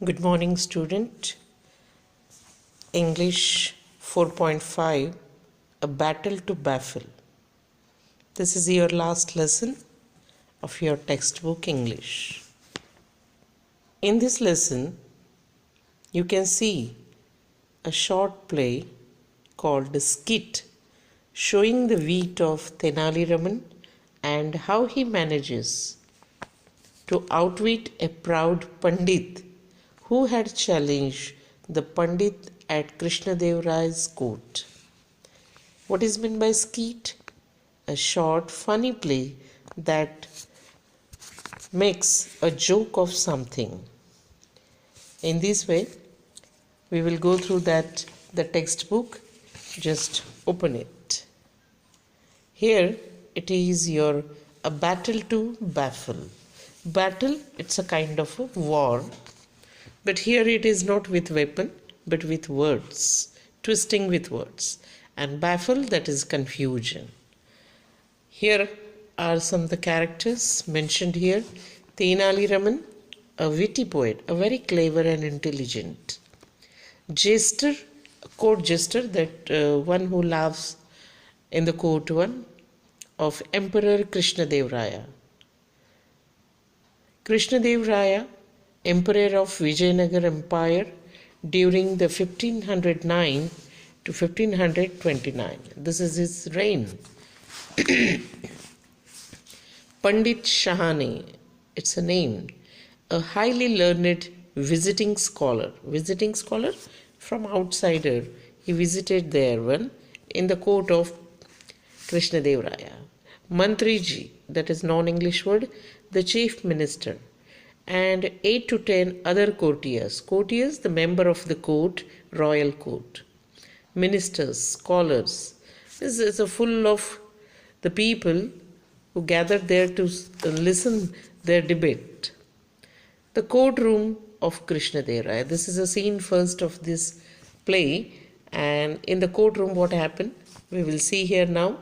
Good morning, student. English 4.5 A Battle to Baffle. This is your last lesson of your textbook English. In this lesson, you can see a short play called Skit showing the wit of Tenali Raman and how he manages to outwit a proud Pandit who had challenged the Pandit at Krishnadev Rai's court. What is meant by skit? A short, funny play that makes a joke of something. In this way, we will go through the textbook. Just open it. Here it is a battle to baffle. Battle, it's a kind of a war. But here it is not with weapon, but with words, twisting with words. And baffle, that is confusion. Here are some of the characters mentioned here. Tenali Raman, a witty poet, a very clever and intelligent. Jester, a court jester, that one who laughs in the court one, of Emperor Krishnadev Raya. Krishnadev Raya, Emperor of Vijayanagar Empire during the 1509 to 1529. This is his reign. Pandit Shahane, it's a name, a highly learned visiting scholar. Visiting scholar from outsider. He visited there one in the court of Krishnadev Raya. Mantriji, that is non-English word, the chief minister. And 8 to 10 other courtiers. Courtiers, the member of the court, royal court. Ministers, scholars. This is full of the people who gathered there to listen their debate. The courtroom of Krishnadev Raya. This is a scene first of this play. And in the courtroom, what happened? We will see here now.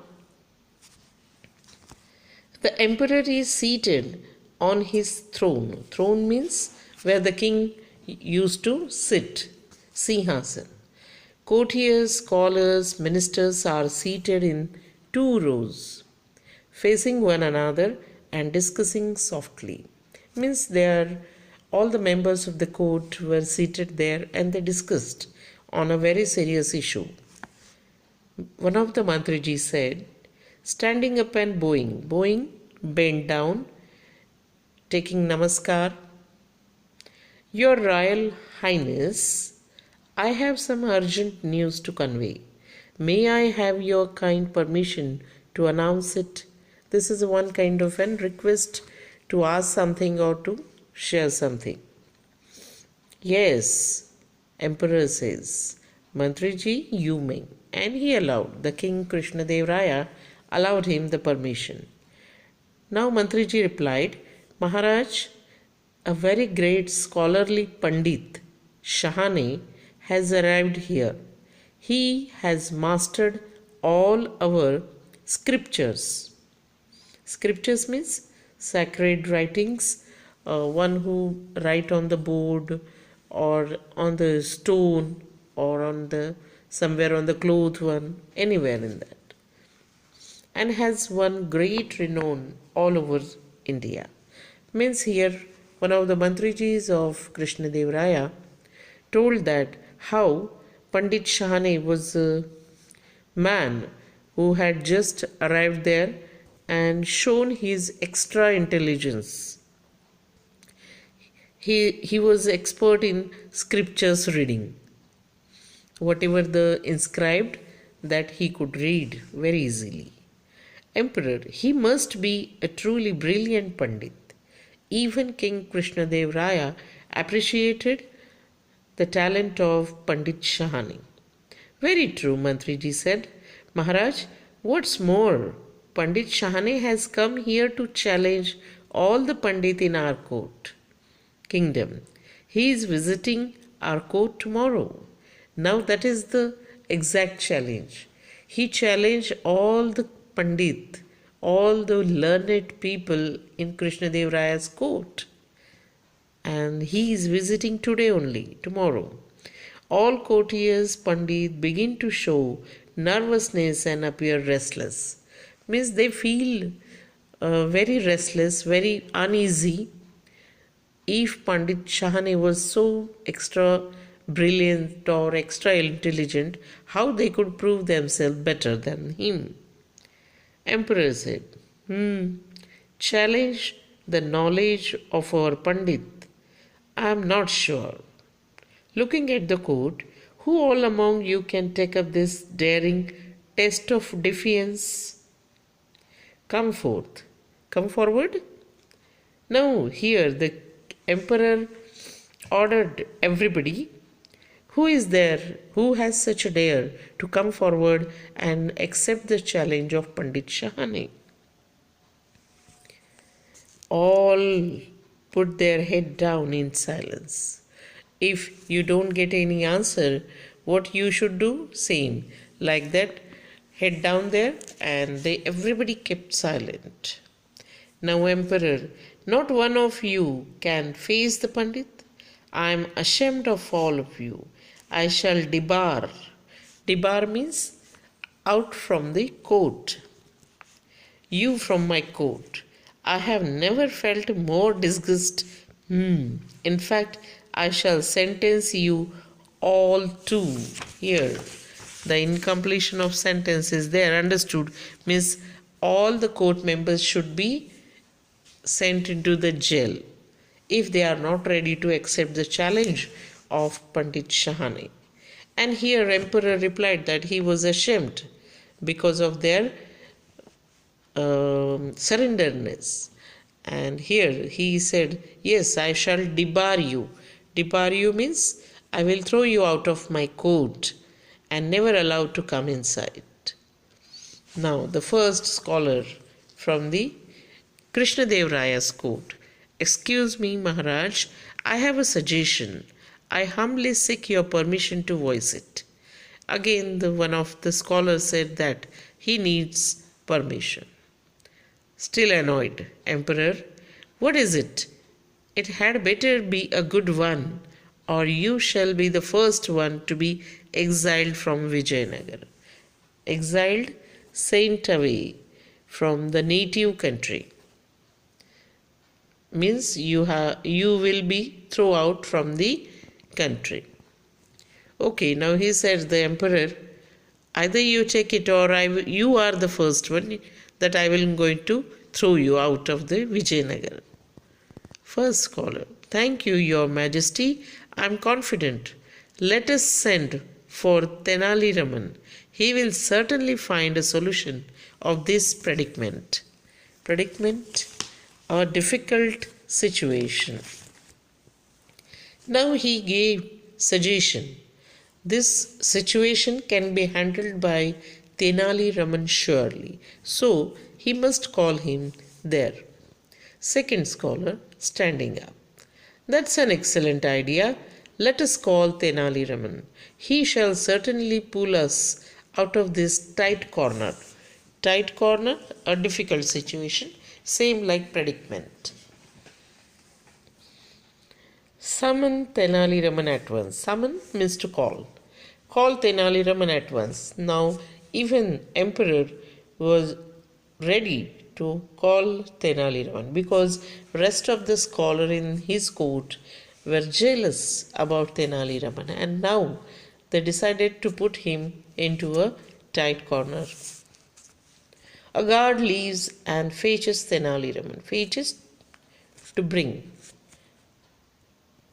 The emperor is seated on his throne. Throne means where the king used to sit. Sinhasan. Courtiers, scholars, ministers are seated in 2 rows, facing one another and discussing softly. Means all the members of the court were seated there and they discussed on a very serious issue. One of the Mantriji said, standing up and bowing, bent down, taking namaskar. Your Royal Highness, I have some urgent news to convey. May I have your kind permission to announce it? This is one kind of a request to ask something or to share something. Yes, Emperor says. Mantriji, you may. And he allowed. The King Krishnadev Raya allowed him the permission. Now Mantriji replied, Maharaj, a very great scholarly Pandit, Shahane, has arrived here. He has mastered all our scriptures. Scriptures means sacred writings, one who write on the board or on the stone or somewhere on the cloth one, anywhere in that. And has won great renown all over India. Means here one of the Mantrijis of Krishnadev Raya told that how Pandit Shahane was a man who had just arrived there and shown his extra intelligence. He was expert in scriptures reading. Whatever the inscribed, that he could read very easily. Emperor, he must be a truly brilliant Pandit. Even King Krishnadev Raya appreciated the talent of Pandit Shahane. Very true, Mantriji said. Maharaj, what's more, Pandit Shahane has come here to challenge all the Pandit in our kingdom. He is visiting our court tomorrow. Now that is the exact challenge. He challenged all the Pandit, all the learned people in Krishnadev Raya's court. and he is visiting today only, tomorrow. All courtiers, Pandit, begin to show nervousness and appear restless. Means they feel very restless, very uneasy. If Pandit Shahane was so extra brilliant or extra intelligent, how they could prove themselves better than him? Emperor said, challenge the knowledge of our Pandit. I am not sure. Looking at the court, who all among you can take up this daring test of defiance? Come forth. Come forward. Now, here the emperor ordered everybody, who is there, who has such a dare to come forward and accept the challenge of Pandit Shahane? All put their head down in silence. If you don't get any answer, what you should do? Same. Like that, head down there, and everybody kept silent. Now, Emperor, not one of you can face the Pandit. I am ashamed of all of you. I shall debar. Debar means out from the court. You from my court. I have never felt more disgust. In fact, I shall sentence you all to. Here, the incompletion of sentence is there, understood, means all the court members should be sent into the jail if they are not ready to accept the challenge of Pandit Shahane. And here Emperor replied that he was ashamed because of their surrenderness. And here he said, yes, I shall debar you. Debar you means I will throw you out of my court and never allow to come inside. Now the first scholar from the Krishnadev Raya's court. Excuse me, Maharaj, I have a suggestion. I humbly seek your permission to voice it. Again, one of the scholars said that he needs permission. Still annoyed, Emperor, what is it? It had better be a good one, or you shall be the first one to be exiled from Vijayanagar. Exiled, sent away from the native country. Means you will be thrown out from the country. Okay, now he said, the emperor, either you take it or you are the first one that I will going to throw you out of the Vijayanagar. First scholar, thank you, your majesty. I am confident. Let us send for Tenali Raman. He will certainly find a solution of this predicament. Predicament, a difficult situation. Now he gave suggestion. This situation can be handled by Tenali Raman surely. So he must call him there. Second scholar, standing up. That's an excellent idea. Let us call Tenali Raman. He shall certainly pull us out of this tight corner. Tight corner, a difficult situation, same like predicament. Summon Tenali Raman at once. Summon means to call. Call Tenali Raman at once. Now, even emperor was ready to call Tenali Raman because rest of the scholar in his court were jealous about Tenali Raman, and now they decided to put him into a tight corner. A guard leaves and fetches Tenali Raman. Fetches, to bring.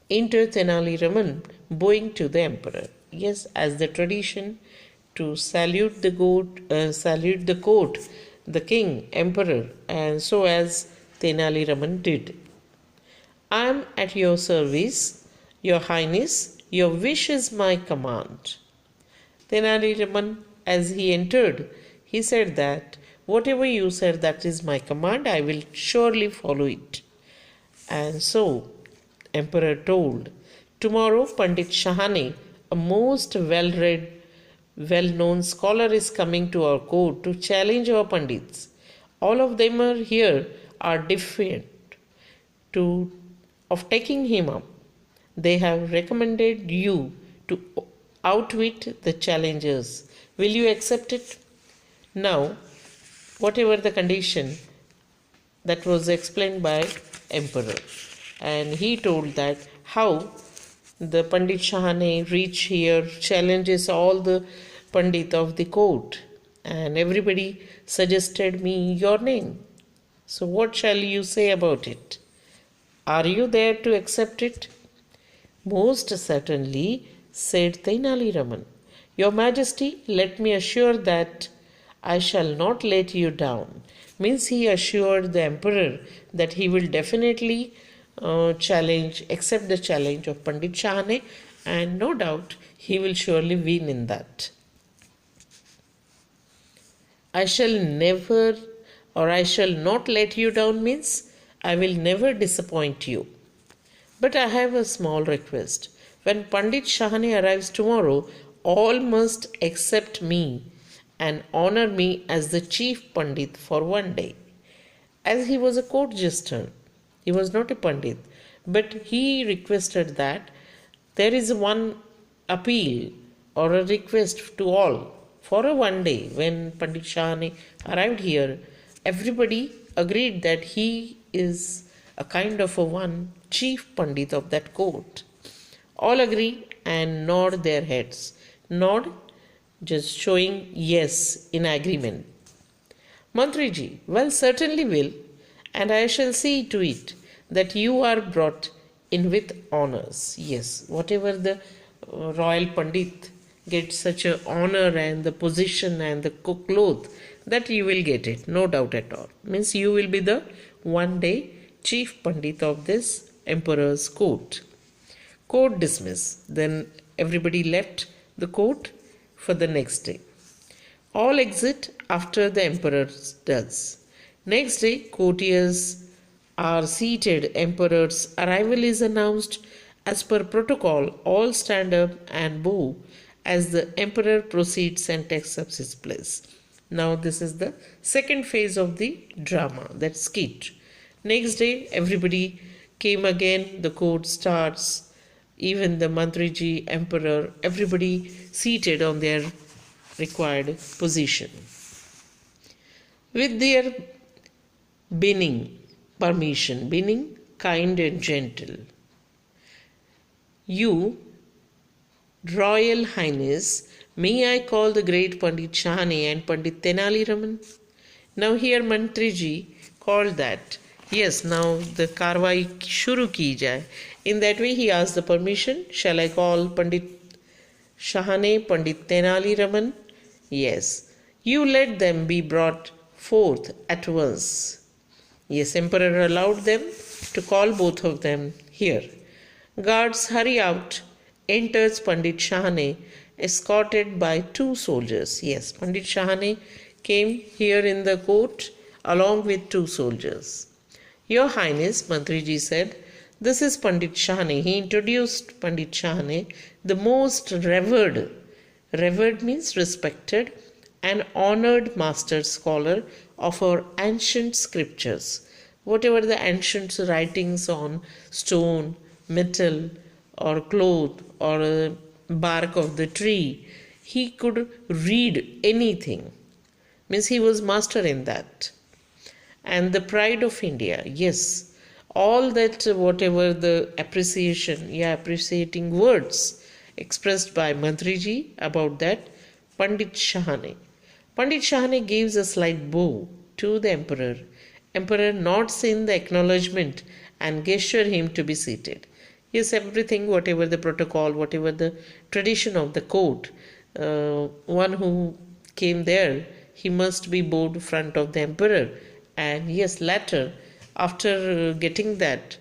Enter Tenali Raman, bowing to the emperor. Yes, as the tradition to salute the court, the king, emperor, and so as Tenali Raman did. I am at your service, your highness. Your wish is my command. Tenali Raman, as he entered, he said that whatever you said, that is my command. I will surely follow it. And so emperor told, tomorrow Pandit Shahane, a most well-read, well-known scholar, is coming to our court to challenge our Pandits. All of them are here, are defiant to of taking him up. They have recommended you to outwit the challengers. Will you accept it? Now, whatever the condition, that was explained by emperor, and he told that how the Pandit Shahane reach here, challenges all the Pandit of the court, and everybody suggested me your name. So what shall you say about it? Are you there to accept it? Most certainly, said Tenali Raman. Your Majesty, let me assure that I shall not let you down. Means he assured the emperor that he will definitely accept the challenge of Pandit Shahane, and no doubt he will surely win in that. I shall not let you down means I will never disappoint you. But I have a small request. When Pandit Shahane arrives tomorrow, all must accept me and honor me as the chief Pandit for one day. As he was a court jester, he was not a Pandit, but he requested that there is one appeal or a request to all for a one day. When Pandit Shahane arrived here, everybody agreed that he is a kind of a one chief Pandit of that court. All agree and nod their heads. Nod, just showing yes in agreement. Mantriji, well, certainly will, and I shall see to it that you are brought in with honors. Yes, whatever the royal Pandit gets such a honor and the position and the cloth, that you will get it, no doubt at all. Means you will be the one day chief Pandit of this emperor's court. Court dismissed. Then everybody left the court for the next day. All exit after the emperor does. Next day, courtiers are seated. Emperor's arrival is announced. As per protocol, all stand up and bow as the emperor proceeds and takes up his place. Now this is the second phase of the drama, that skit. Next day, everybody came again. The court starts. Even the Mantriji, emperor, everybody seated on their required position. With their permission, kind and gentle. You, Royal Highness, may I call the great Pandit Shahane and Pandit Tenali Raman? Now here Mantriji called that. Yes, now the karwai shuru ki jaye. In that way he asked the permission. Shall I call Pandit Shahane, Pandit Tenali Raman? Yes. You let them be brought forth at once. Yes, emperor allowed them to call both of them here. Guards hurry out. Enters Pandit Shahane, escorted by 2 soldiers. Yes, Pandit Shahane came here in the court along with 2 soldiers. Your Highness, Mantriji said, this is Pandit Shahane. He introduced Pandit Shahane, the most revered means respected, and honored master scholar of our ancient scriptures. Whatever the ancient writings on stone, metal, or cloth, or bark of the tree, he could read anything. Means he was master in that. And the pride of India, yes, all that whatever the appreciating words expressed by Mantriji about that Pandit Shahane. Pandit Shahane gives a slight bow to the emperor. Emperor nods in the acknowledgement and gestures him to be seated. Yes, everything, whatever the protocol, whatever the tradition of the court, one who came there, he must be bowed front of the emperor. And yes, later, after getting that,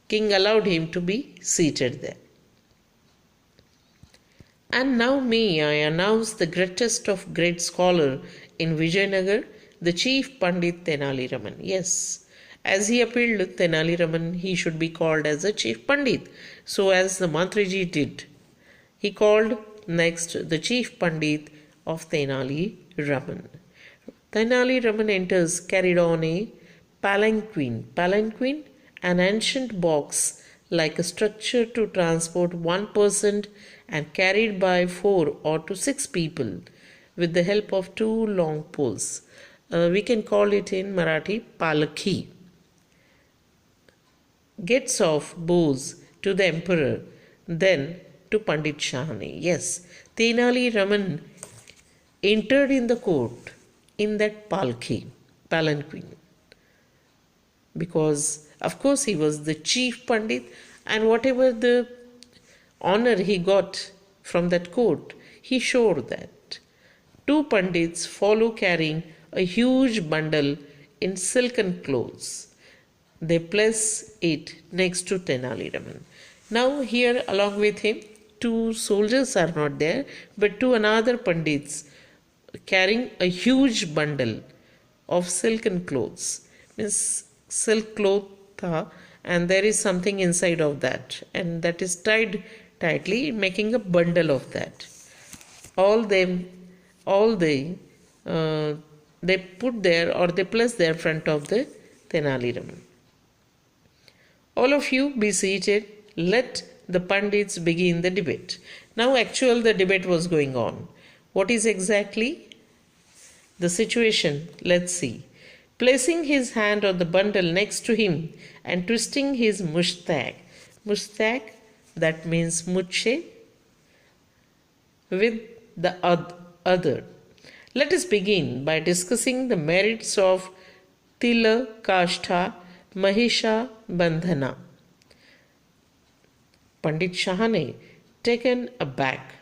king allowed him to be seated there. And now may I announce the greatest of great scholar in Vijayanagar, the chief Pandit Tenali Raman. Yes, as he appealed Tenali Raman, he should be called as a chief Pandit. So as the Mantriji did, he called next the chief Pandit of Tenali Raman. Tenali Raman enters carried on a palanquin, an ancient box like a structure to transport one person and carried by 4 or to 6 people with the help of 2 long poles. We can call it in Marathi palakhi. Gets off bows to the emperor, then to Pandit Shahani. Yes, Tenali Raman entered in the court in that palanquin, because of course he was the chief Pandit, and whatever the honor he got from that court, he showed that. 2 Pandits follow carrying a huge bundle in silken clothes. They place it next to Tenali Raman. Now here along with him, 2 soldiers are not there, but 2 another Pandits carrying a huge bundle of silken clothes. Means silk cloth, and there is something inside of that, and that is tied tightly, making a bundle of that. All they put there, or they place there front of the Tenali Raman. All of you be seated. Let the Pandits begin the debate. Now the debate was going on. What is exactly the situation? Let's see. Placing his hand on the bundle next to him and twisting his mushtaq. Mushtaq, that means muche, with the other. Let us begin by discussing the merits of Tila, Kashtha, Mahisha, Bandhana. Pandit Shahane, taken aback,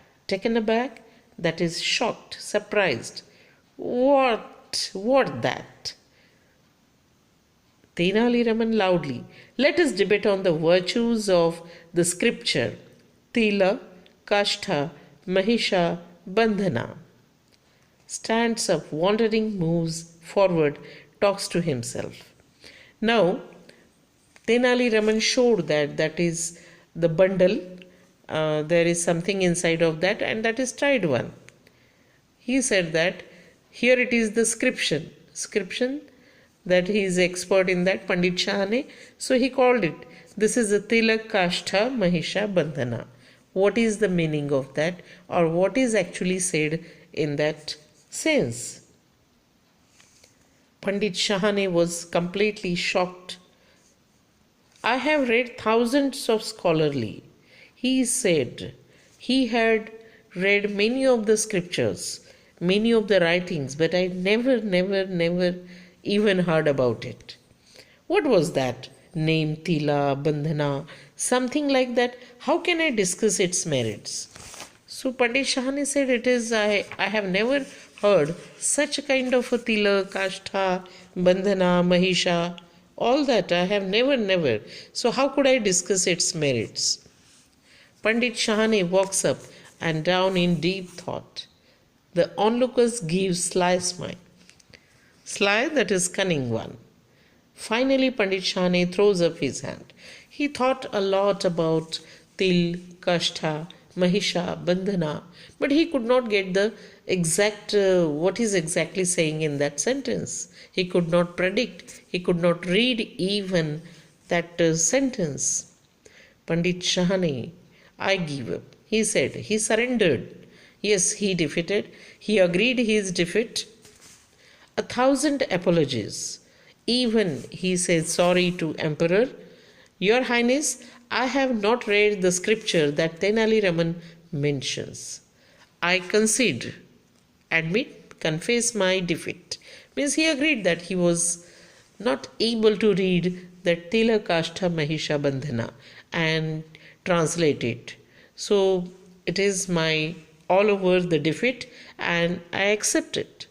that is shocked, surprised. What that? Tenali Raman loudly, let us debate on the virtues of the scripture. Tila, Kashtha, Mahisha, Bandhana. Stands up, wandering, moves forward, talks to himself. Now, Tenali Raman showed that is the bundle. There is something inside of that, and that is tied one. He said that here it is the scription that he is expert in that, Pandit Shahane. So he called it. This is the Tilak, Kashtha, Mahisha, Bandhana. What is the meaning of that, or what is actually said in that sense? Pandit Shahane was completely shocked. I have read thousands of scholarly. He said he had read many of the scriptures, many of the writings, but I never even heard about it. What was that? Name Tila, Bandhana, something like that. How can I discuss its merits? So Pandit Shahane said, I have never heard such a kind of a Tila, Kashtha, Bandhana, Mahisha, all that I have never. So how could I discuss its merits? Pandit Shahane walks up and down in deep thought. The onlookers give sly smile. Sly, that is cunning one. Finally, Pandit Shahane throws up his hand. He thought a lot about Til, Kashtha, Mahisha, Bandhana, but he could not get the exact what is exactly saying in that sentence. He could not predict. He could not read even that sentence. Pandit Shahane, I give up. He said, he surrendered. Yes, he defeated. He agreed his defeat. 1,000 apologies. Even he said sorry to Emperor. Your Highness, I have not read the scripture that Tenali Raman mentions. I concede, admit, confess my defeat. Means he agreed that he was not able to read that Tila, Kashtha, Mahisha, Bandhana and translate it. So it is my all over the defeat, and I accept it.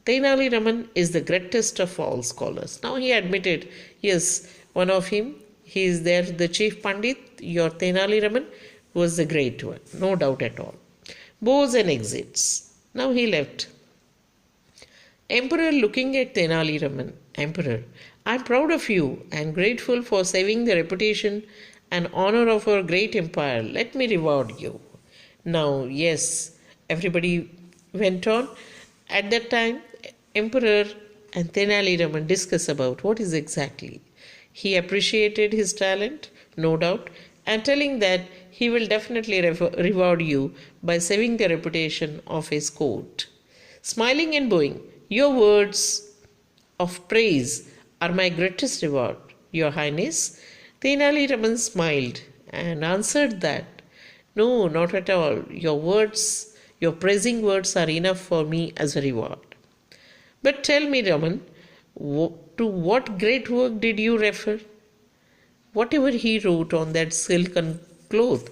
Tenali Raman is the greatest of all scholars. Now he admitted, yes, one of him, he is there, the chief Pandit, your Tenali Raman was the great one, no doubt at all. Bows and exits. Now he left. Emperor looking at Tenali Raman, Emperor, I am proud of you and grateful for saving the reputation and honor of our great empire. Let me reward you. Now, yes, everybody went on. At that time, Emperor and Tenali Raman discuss about what is exactly. He appreciated his talent, no doubt, and telling that he will definitely reward you by saving the reputation of his court. Smiling and bowing, your words of praise are my greatest reward, Your Highness. Tenali Raman smiled and answered that, no, not at all. Your praising words are enough for me as a reward. But tell me, Raman, to what great work did you refer? Whatever he wrote on that silken cloth,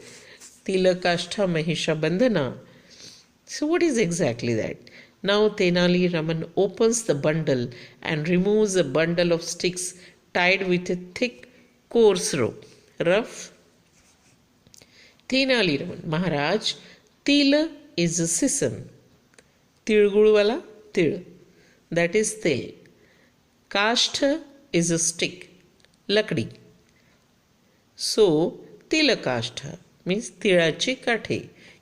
Tilakashta Mahisha Bandhana. So, what is exactly that? Now, Tenali Raman opens the bundle and removes a bundle of sticks tied with a thick, coarse rope. Rough. Tenali Raman, Maharaj, Tila is a season. Tilgulwala, til. That is tel. Kashtha is a stick. Lakdi. So, Tilakashtha means तिळाची काठे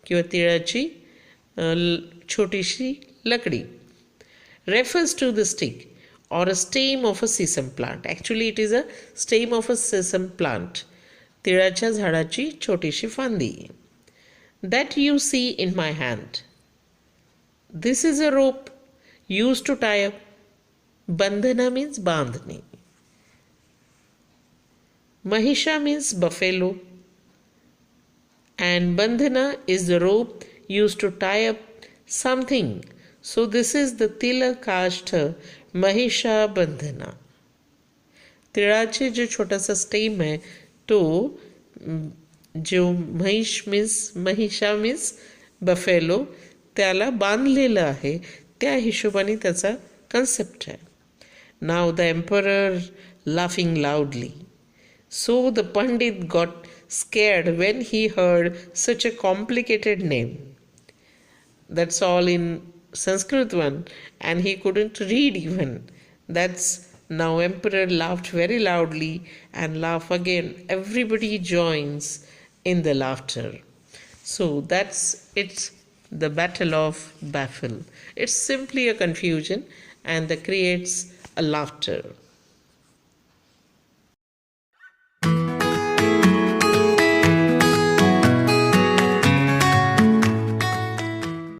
किंवा तिळाची छोटीशी lakdi refers to the stick or a stem of a sesame plant. Actually, it is a stem of a sesame plant. तिळाच्या झाडाची छोटीशी फांदी. That you see in my hand. This is a rope used to tie up. Bandhana means bandhni. Mahisha means buffalo. And bandhana is the rope used to tie up something. So this is the Tilakashta Mahisha Bandhana. तिळाचे जो छोटासा stem है तो जो महिषा means buffalo त्याला बांधलेलं आहे त्या हिशोबाने त्याचा कन्सेप्ट आहे. Now the emperor laughing loudly. So the Pandit got scared when he heard such a complicated name. That's all in Sanskrit one, and he couldn't read even. That's now emperor laughed very loudly and laugh again. Everybody joins in the laughter. So that's it's the battle of baffle. It's simply a confusion and that creates a laughter.